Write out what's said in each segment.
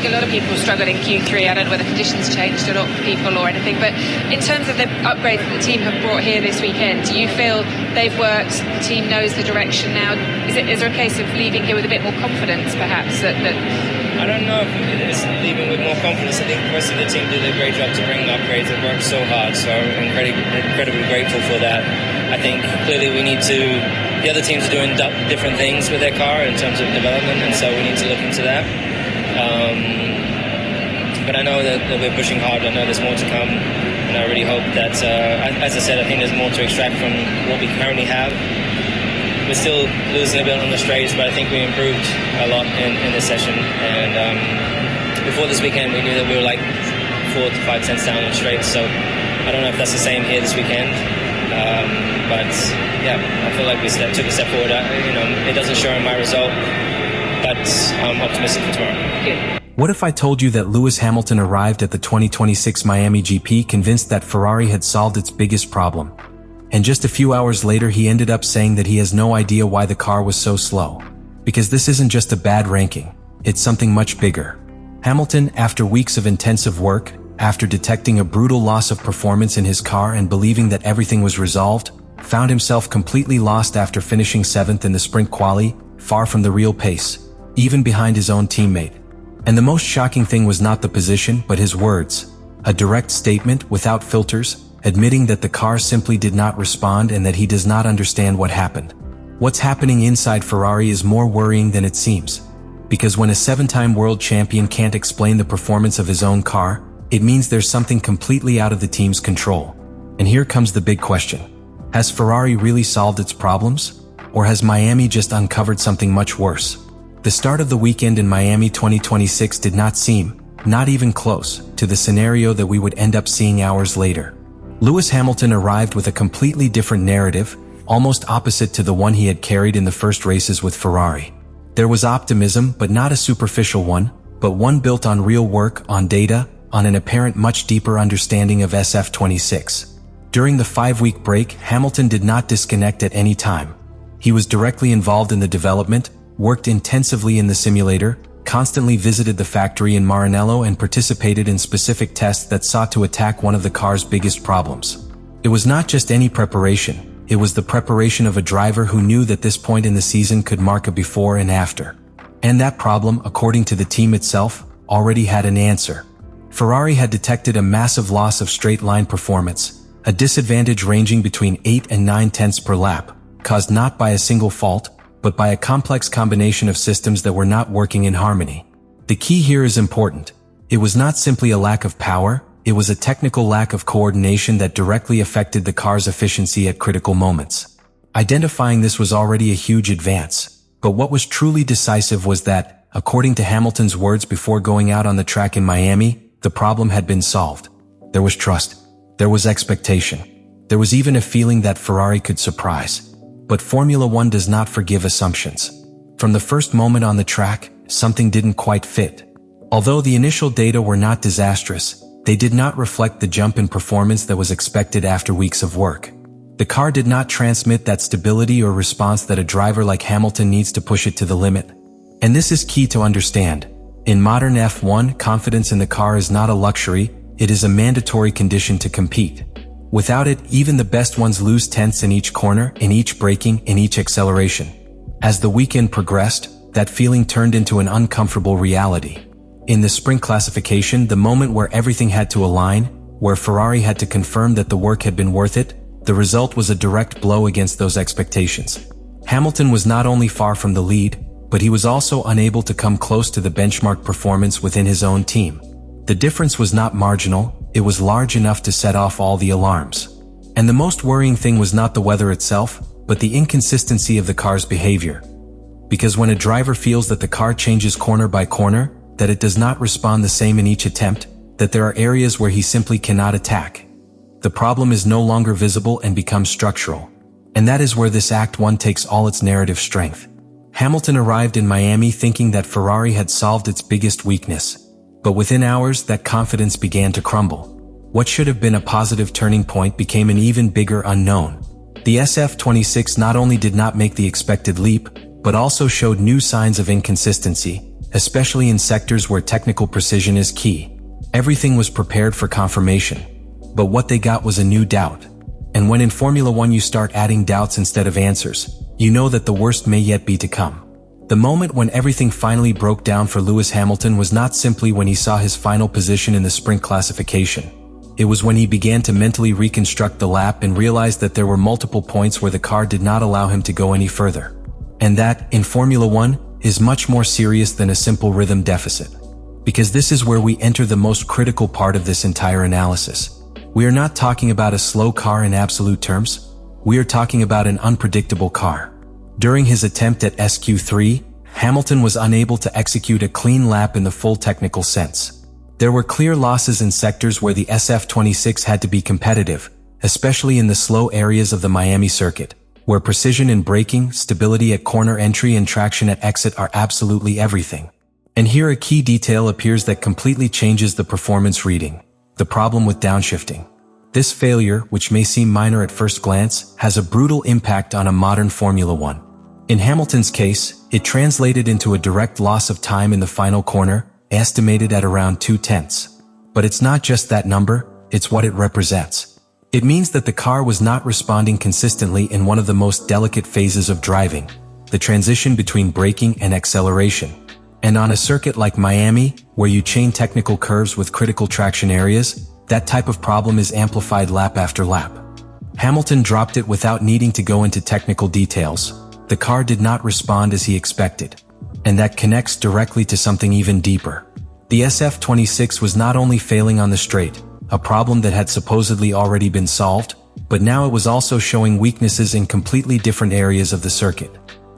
a lot of people struggled in Q3. I don't know whether conditions changed a lot for people or anything, but in terms of the upgrades that the team have brought here this weekend, do you feel they've worked, the team knows the direction now? Is there a case of leaving here with a bit more confidence, perhaps? I don't know if it's leaving with more confidence. I think the rest of the team did a great job to bring the upgrades. They worked so hard, so I'm incredibly grateful for that. I think clearly the other teams are doing different things with their car in terms of development, and so we need to look into that. But I know that we're pushing hard. I know there's more to come, and I really hope that, as I said, I think there's more to extract from what we currently have. We're still losing a bit on the straights, but I think we improved a lot in this session. And before this weekend, we knew that we were like 4 to 5 tenths down on straights. So I don't know if that's the same here this weekend. But yeah, I feel like we took a step forward. It doesn't show in my result, but I'm optimistic for tomorrow. Good. What if I told you that Lewis Hamilton arrived at the 2026 Miami GP convinced that Ferrari had solved its biggest problem? And just a few hours later he ended up saying that he has no idea why the car was so slow. Because this isn't just a bad ranking, it's something much bigger. Hamilton, after weeks of intensive work, after detecting a brutal loss of performance in his car and believing that everything was resolved, found himself completely lost after finishing 7th in the sprint quali, far from the real pace, even behind his own teammate. And the most shocking thing was not the position, but his words. A direct statement, without filters, admitting that the car simply did not respond and that he does not understand what happened. What's happening inside Ferrari is more worrying than it seems. Because when a 7-time world champion can't explain the performance of his own car, it means there's something completely out of the team's control. And here comes the big question. Has Ferrari really solved its problems? Or has Miami just uncovered something much worse? The start of the weekend in Miami 2026 did not seem, not even close, to the scenario that we would end up seeing hours later. Lewis Hamilton arrived with a completely different narrative, almost opposite to the one he had carried in the first races with Ferrari. There was optimism, but not a superficial one, but one built on real work, on data, on an apparent much deeper understanding of SF26. During the 5-week break, Hamilton did not disconnect at any time. He was directly involved in the development, worked intensively in the simulator, constantly visited the factory in Maranello and participated in specific tests that sought to attack one of the car's biggest problems. It was not just any preparation, it was the preparation of a driver who knew that this point in the season could mark a before and after. And that problem, according to the team itself, already had an answer. Ferrari had detected a massive loss of straight-line performance, a disadvantage ranging between 8 and 9 tenths per lap, caused not by a single fault, but by a complex combination of systems that were not working in harmony. The key here is important. It was not simply a lack of power, it was a technical lack of coordination that directly affected the car's efficiency at critical moments. Identifying this was already a huge advance, but what was truly decisive was that, according to Hamilton's words before going out on the track in Miami, the problem had been solved. There was trust. There was expectation. There was even a feeling that Ferrari could surprise. But Formula One does not forgive assumptions. From the first moment on the track, something didn't quite fit. Although the initial data were not disastrous, they did not reflect the jump in performance that was expected after weeks of work. The car did not transmit that stability or response that a driver like Hamilton needs to push it to the limit. And this is key to understand. In modern F1, confidence in the car is not a luxury, it is a mandatory condition to compete. Without it, even the best ones lose tenths in each corner, in each braking, in each acceleration. As the weekend progressed, that feeling turned into an uncomfortable reality. In the sprint classification, the moment where everything had to align, where Ferrari had to confirm that the work had been worth it, the result was a direct blow against those expectations. Hamilton was not only far from the lead, but he was also unable to come close to the benchmark performance within his own team. The difference was not marginal, it was large enough to set off all the alarms. And the most worrying thing was not the weather itself, but the inconsistency of the car's behavior. Because when a driver feels that the car changes corner by corner, that it does not respond the same in each attempt, that there are areas where he simply cannot attack, the problem is no longer visible and becomes structural. And that is where this Act 1 takes all its narrative strength. Hamilton arrived in Miami thinking that Ferrari had solved its biggest weakness. But within hours, that confidence began to crumble. What should have been a positive turning point became an even bigger unknown. The SF26 not only did not make the expected leap, but also showed new signs of inconsistency, especially in sectors where technical precision is key. Everything was prepared for confirmation. But what they got was a new doubt. And when in Formula One you start adding doubts instead of answers, you know that the worst may yet be to come. The moment when everything finally broke down for Lewis Hamilton was not simply when he saw his final position in the sprint classification. It was when he began to mentally reconstruct the lap and realized that there were multiple points where the car did not allow him to go any further. And that, in Formula One, is much more serious than a simple rhythm deficit. Because this is where we enter the most critical part of this entire analysis. We are not talking about a slow car in absolute terms. We are talking about an unpredictable car. During his attempt at SQ3, Hamilton was unable to execute a clean lap in the full technical sense. There were clear losses in sectors where the SF26 had to be competitive, especially in the slow areas of the Miami circuit, where precision in braking, stability at corner entry and traction at exit are absolutely everything. And here a key detail appears that completely changes the performance reading: the problem with downshifting. This failure, which may seem minor at first glance, has a brutal impact on a modern Formula One. In Hamilton's case, it translated into a direct loss of time in the final corner, estimated at around 0.2. But it's not just that number, it's what it represents. It means that the car was not responding consistently in one of the most delicate phases of driving, the transition between braking and acceleration. And on a circuit like Miami, where you chain technical curves with critical traction areas, that type of problem is amplified lap after lap. Hamilton dropped it without needing to go into technical details. The car did not respond as he expected. And that connects directly to something even deeper. The SF26 was not only failing on the straight, a problem that had supposedly already been solved, but now it was also showing weaknesses in completely different areas of the circuit.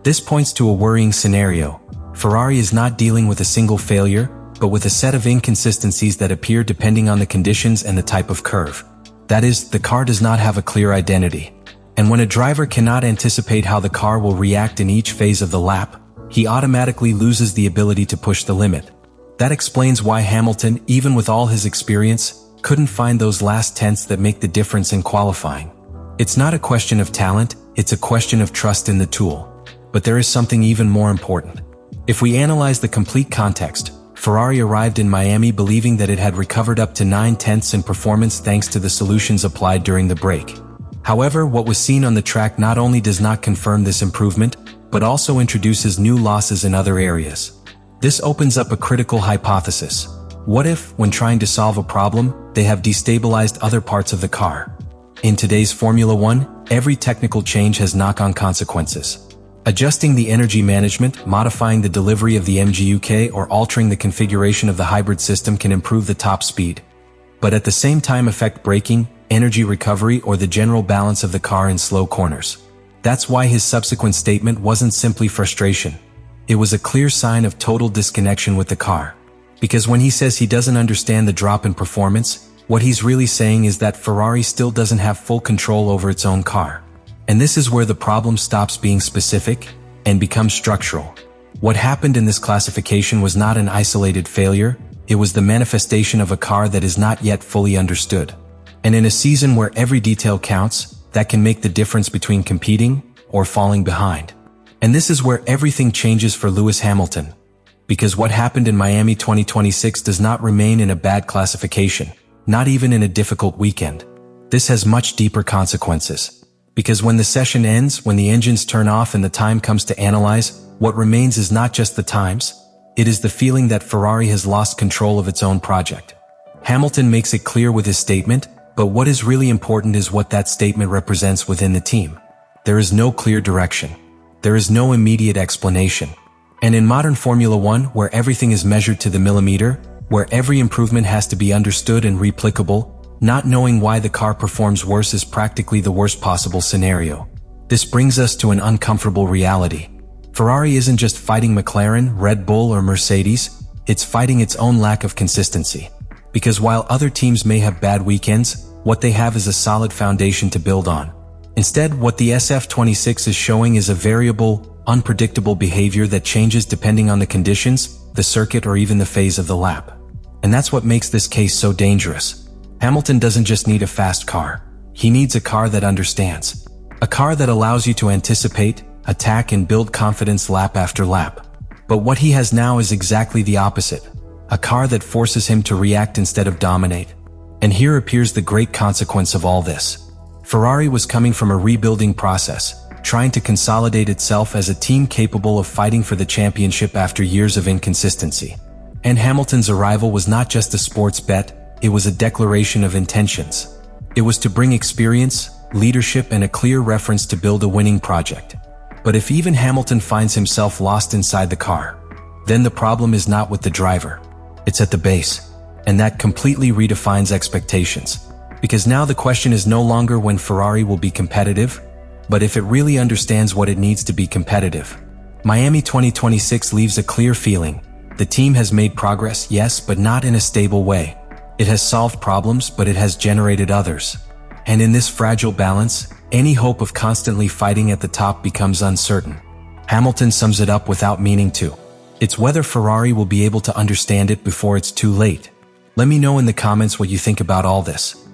This points to a worrying scenario. Ferrari is not dealing with a single failure, but with a set of inconsistencies that appear depending on the conditions and the type of curve. That is, the car does not have a clear identity. And when a driver cannot anticipate how the car will react in each phase of the lap, he automatically loses the ability to push the limit. That explains why Hamilton, even with all his experience, couldn't find those last tenths that make the difference in qualifying. It's not a question of talent, it's a question of trust in the tool. But there is something even more important. If we analyze the complete context, Ferrari arrived in Miami believing that it had recovered up to 0.9 in performance thanks to the solutions applied during the break. However, what was seen on the track not only does not confirm this improvement, but also introduces new losses in other areas. This opens up a critical hypothesis. What if, when trying to solve a problem, they have destabilized other parts of the car? In today's Formula One, every technical change has knock-on consequences. Adjusting the energy management, modifying the delivery of the MGUK, or altering the configuration of the hybrid system can improve the top speed, but at the same time affect braking, energy recovery, or the general balance of the car in slow corners. That's why his subsequent statement wasn't simply frustration. It was a clear sign of total disconnection with the car. Because when he says he doesn't understand the drop in performance, what he's really saying is that Ferrari still doesn't have full control over its own car. And this is where the problem stops being specific and becomes structural. What happened in this classification was not an isolated failure, it was the manifestation of a car that is not yet fully understood. And in a season where every detail counts, that can make the difference between competing or falling behind. And this is where everything changes for Lewis Hamilton. Because what happened in Miami 2026 does not remain in a bad classification, not even in a difficult weekend. This has much deeper consequences. Because when the session ends, when the engines turn off and the time comes to analyze, what remains is not just the times, it is the feeling that Ferrari has lost control of its own project. Hamilton makes it clear with his statement, but what is really important is what that statement represents within the team. There is no clear direction. There is no immediate explanation. And in modern Formula One, where everything is measured to the millimeter, where every improvement has to be understood and replicable, not knowing why the car performs worse is practically the worst possible scenario. This brings us to an uncomfortable reality. Ferrari isn't just fighting McLaren, Red Bull, or Mercedes, it's fighting its own lack of consistency. Because while other teams may have bad weekends, what they have is a solid foundation to build on. Instead, what the SF26 is showing is a variable, unpredictable behavior that changes depending on the conditions, the circuit, or even the phase of the lap. And that's what makes this case so dangerous. Hamilton doesn't just need a fast car. He needs a car that understands. A car that allows you to anticipate, attack, and build confidence lap after lap. But what he has now is exactly the opposite. A car that forces him to react instead of dominate. And here appears the great consequence of all this. Ferrari was coming from a rebuilding process, trying to consolidate itself as a team capable of fighting for the championship after years of inconsistency. And Hamilton's arrival was not just a sports bet, it was a declaration of intentions. It was to bring experience, leadership, and a clear reference to build a winning project. But if even Hamilton finds himself lost inside the car, then the problem is not with the driver. It's at the base. And that completely redefines expectations. Because now the question is no longer when Ferrari will be competitive, but if it really understands what it needs to be competitive. Miami 2026 leaves a clear feeling. The team has made progress, yes, but not in a stable way. It has solved problems, but it has generated others. And in this fragile balance, any hope of constantly fighting at the top becomes uncertain. Hamilton sums it up without meaning to. It's whether Ferrari will be able to understand it before it's too late. Let me know in the comments what you think about all this.